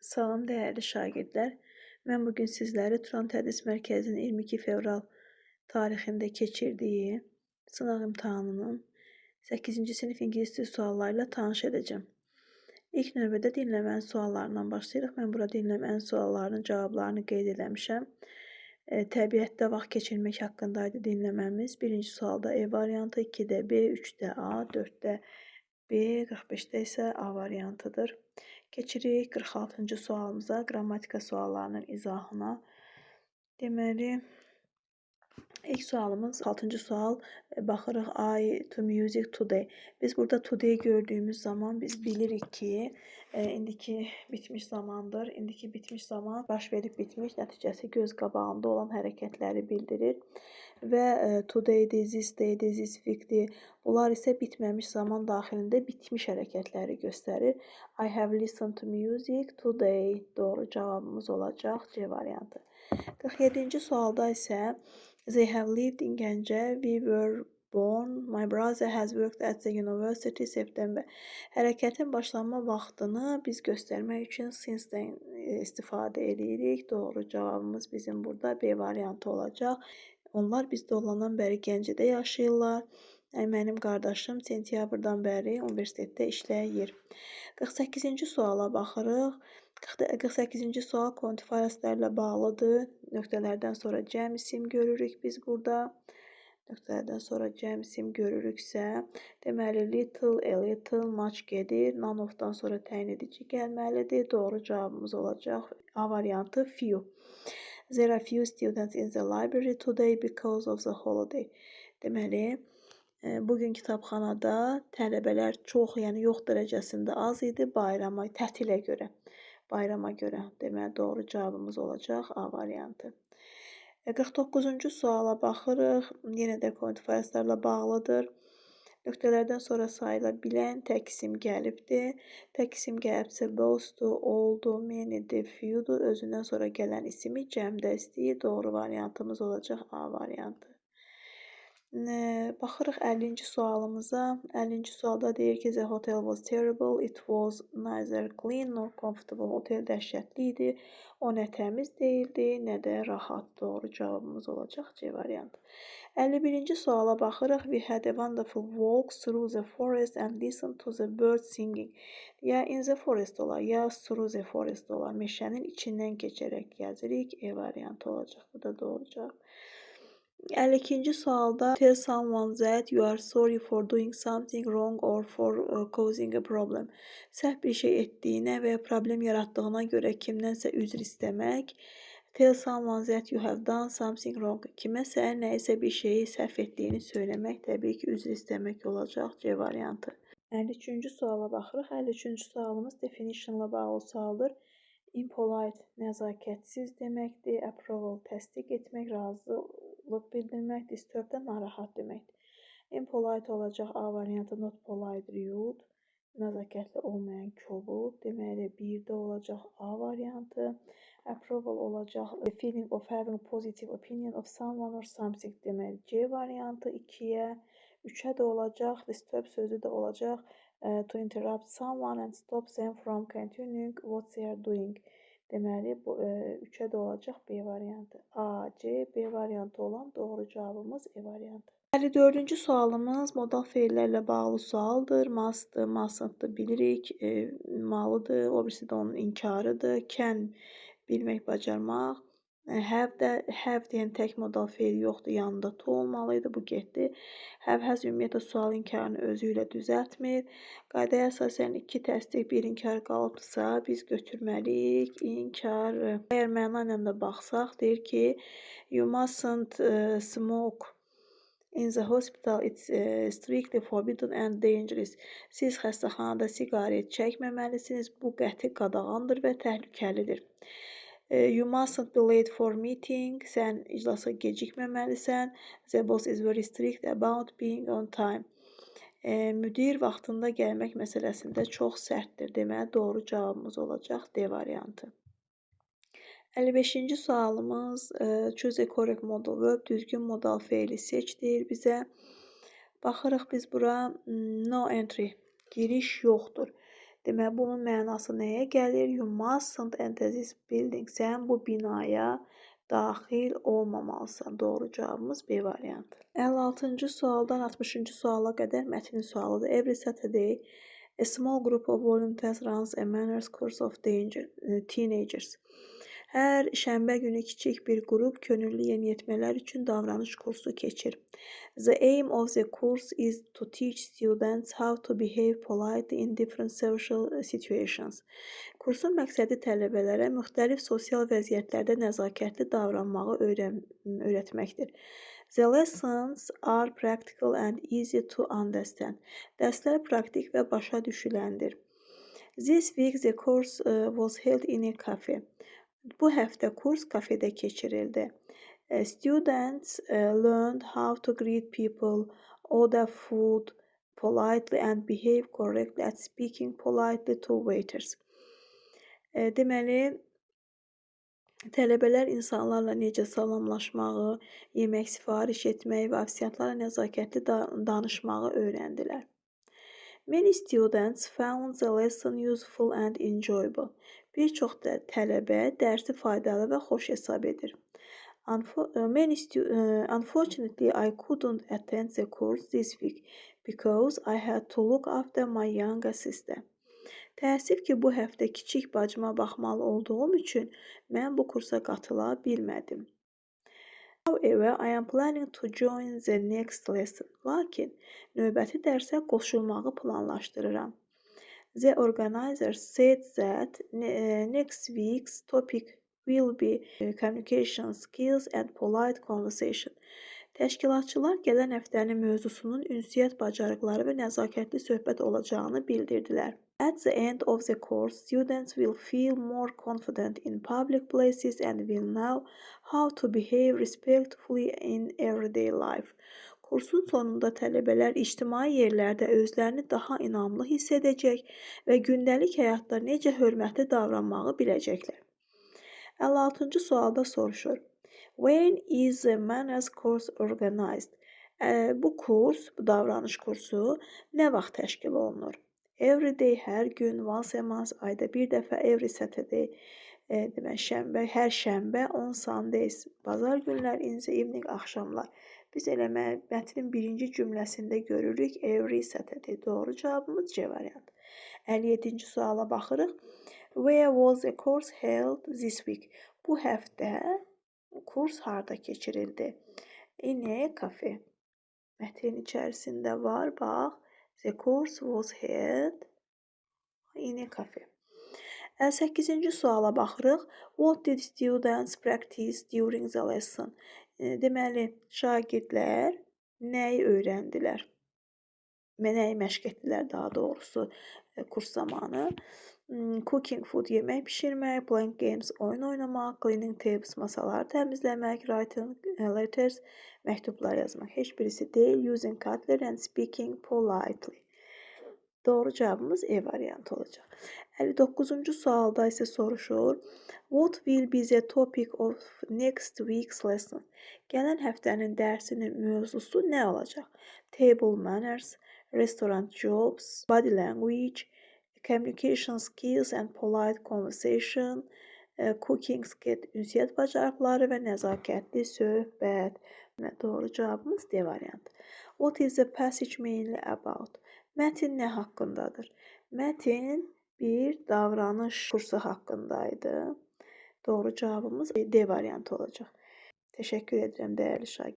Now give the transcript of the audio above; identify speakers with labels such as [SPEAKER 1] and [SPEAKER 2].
[SPEAKER 1] Salam dəyərli şagirdlər. Mən bugün sizləri Turan Tədris Mərkəzinin 22 fevral tarixində keçirdiyi sınaq imtahanının 8-ci sinif ingilis dili sualları ilə tanış edəcəm. İlk növbədə dinləmənin suallarından başlayırıq. Mən burada dinləmənin suallarının cavablarını qeyd eləmişəm. Təbiətdə vaxt keçirmək haqqında idi dinləməmiz. Birinci sualda E variantı, 2-də B, 3-də A, 4-də B, 45-də isə A variantıdır. Keçirik 46-cı sualımıza, qrammatika suallarının izahına. Deməli, ilk sualımız 6-cı sual. Baxırıq I to music today. Biz burada today gördüyümüz zaman biz bilirik ki, indiki bitmiş zamandır. İndiki bitmiş zaman baş verib bitmiş, nəticəsi göz qabağında olan hərəkətləri bildirir. Və today'dir, this day'dir, this week'dir. Bunlar isə bitməmiş zaman daxilində bitmiş hərəkətləri göstərir. I have listened to music today. Doğru cavabımız olacaq C variantı. 47-ci sualda isə they have lived in Gəncə. We were born. My brother has worked at the university September. Hərəkətin başlanma vaxtını biz göstərmək üçün since-dən istifadə edirik. Doğru cavabımız bizim burada B variantı olacaq. Onlar bizdə olandan bəri Gəncədə yaşayırlar. Mənim qardaşım sentyabrdan bəri universitetdə işləyir. 48-ci suala baxırıq. 48-ci sual quantifierlərlə bağlıdır. Nöqtələrdən sonra cəm isim görürük biz burada. Nöqtələrdən sonra cəm isim görürüksə, deməli little, a little, much gedir. None of-dan sonra təyin edici gəlməlidir. Doğru cavabımız olacaq A variantı few. There are few students in the library today because of the holiday. Deməli, bugün kitabxanada tələbələr çox, yəni yox dərəcəsində az idi bayrama, tətilə görə. Bayrama görə. Deməli, doğru cavabımız olacaq A variantı. 49-cu suala baxırıq. Yenə də quantifierlərlə bağlıdır. Nöqtələrdən sonra sayıla bilən tək isim gəlibdir. Tək isim gəlibsə both-dur, all-dur, many-dir, few-dur. Özündən sonra gələn ismi cəmdə istəyir. Doğru variantımız olacaq A variantı. Baxırıq 50-ci sualımıza. 50-ci sualda deyir ki, the hotel was terrible. It was neither clean nor comfortable. Otel dəhşətli idi. O nə təmiz deyildi, nə də rahat. Doğru cavabımız olacaq C variantı. 51-ci suala baxırıq. We had a wonderful walk through the forest and listened to the birds singing. Ya in the forest olar, ya through the forest olar. Meşənin içindən keçərək gəzirik. E variantı olacaq. Bu da doğru cavab. 52-ci sualda tell someone that you are sorry for doing something wrong or for causing a problem. Səhv bir şey etdiyinə və ya problem yaratdığına görə kimdənsə üzr istəmək. Tell someone that you have done something wrong. Kiməsə nəyisə bir şeyi səhv etdiyini söyləmək, təbii ki, üzr istəmək olacaq C variantı. 53-cü suala baxırıq. 53-cü sualımız definitionla bağlı sualdır. Impolite nəzakətsiz deməkdir. Approval təsdiq etmək, razılıq bildirmək, disturb də narahat deməkdir. Impolite olacaq A variantı, not polite, rude. Nəzakətli olmayan kobud. Deməli, 1-də olacaq A variantı. Approval olacaq the feeling of having positive opinion of someone or something. Deməli, C variantı 2-yə. 3-ə də olacaq. Disturb sözü də olacaq. To interrupt someone and stop them from continuing what they are doing. Deməli, bu 3-ə də olacaq B variantı. A, C, B variantı olan doğru cavabımız E variantı. 54-cü sualımız modal feillərlə bağlı sualdır. Must'dır, mustn'tdır bilirik. Malıdır, o birisi də onun inkarıdır. Can bilmək, bacarmaq. Have deyən tək modal feil yoxdur, yanında to olmalıydı, bu getdi. Have has ümumiyyətlə sual inkarını özü ilə düzəltmir. Qaydaya əsasən 2 təsdiq, 1 inkar qalıbdırsa, biz götürməliyik inkarı. Əgər məna ilə də baxsaq, deyir ki, you mustn't smoke in the hospital, it's strictly forbidden and dangerous. Siz xəstəxanada siqaret çəkməməlisiniz, bu qəti qadağandır və təhlükəlidir. You mustn't be late for meeting. Sən iclasa gecikməməlisən. The boss is very strict about being on time. Müdir vaxtında gəlmək məsələsində çox sərtdir. Deməli, doğru cavabımız olacaq D variantı. 55-ci sualımız choose a correct modal verb. Düzgün modal feili seç deyir bizə. Baxırıq biz bura no entry. Giriş yoxdur. Deməli, bunun mənası nəyə gəlir? You mustn't enter this building. Sən bu binaya daxil olmamalısan. Doğru cavabımız B variantı. 56-cı sualdan 60-cı suala qədər mətnin sualıdır. Every Saturday, a small group of volunteers runs a manners course of teenagers. Hər şənbə günü kiçik bir qrup könüllü yeniyetmələr üçün davranış kursu keçir. The aim of the course is to teach students how to behave politely in different social situations. Kursun məqsədi tələbələrə müxtəlif sosial vəziyyətlərdə nəzakətli davranmağı öyrətməkdir. The lessons are practical and easy to understand. Dərslər praktik və başa düşüləndir. This week the course was held in a cafe. Bu həftə kurs kafedə keçirildi. Students learned how to greet people, order food politely and behave correctly at speaking politely to waiters. Deməli, tələbələr insanlarla necə salamlaşmağı, yemək sifariş etməyi və ofisiantlara nəzakətli danışmağı öyrəndilər. Many students found the lesson useful and enjoyable. Bir çox tələbə dərsi faydalı və xoş hesab edir. Unfortunately, I couldn't attend the course this week because I had to look after my younger sister. Təəssüf ki, bu həftə kiçik bacıma baxmalı olduğum üçün mən bu kursa qatıla bilmədim. However, I am planning to join the next lesson. Lakin, növbəti dərsə qoşulmağı planlaşdırıram. The organizers said that next week's topic will be communication skills and polite conversation. Təşkilatçılar gələn həftənin mövzusunun ünsiyyət bacarıqları və nəzakətli söhbət olacağını bildirdilər. At the end of the course, students will feel more confident in public places and will know how to behave respectfully in everyday life. Kursun sonunda tələbələr ictimai yerlərdə özlərini daha inamlı hiss edəcək və gündəlik həyatda necə hörmətli davranmağı biləcəklər. 56-cı sualda soruşur. When is the manners course organized? Bu kurs, bu davranış kursu nə vaxt təşkil olunur? Every day, hər gün, once a month, ayda bir dəfə, every Saturday, şənbə, hər şənbə, on Sundays, bazar günlər, in the evening, axşamlar. Biz elə mətnin birinci cümləsində görürük, every Saturday. Doğru cavabımız C variantı. 57-ci suala baxırıq. Where was the course held this week? Bu həftə kurs harda keçirildi? In a cafe. Mətnin içərisində var, bax. The course was held in a cafe. 58-ci suala baxırıq. What did students practice during the lesson? Deməli, şagirdlər nəyi öyrəndilər? Nəyi məşq etdilər daha doğrusu kurs zamanı? Cooking food, yemək pişirmək, playing games, oyun oynamaq, cleaning tables, masaları təmizləmək, writing letters, məktublar yazmaq. Heç birisi deyil. Using cutlery and speaking politely. Doğru cavabımız E variantı olacaq. 59-cu sualda isə soruşur. What will be the topic of next week's lesson? Gələn həftənin dərsinin mövzusu nə olacaq? Table manners, restaurant jobs, body language, communication skills and polite conversation, cooking skills, ünsiyyət bacarıqları və nəzakətli söhbət. Doğru cavabımız D variantı. What is the passage mainly about? Mətin nə haqqındadır? Mətin bir davranış kursu haqqındaydı. Doğru cavabımız D variantı olacaq. Təşəkkür edirəm dəyərli şagird.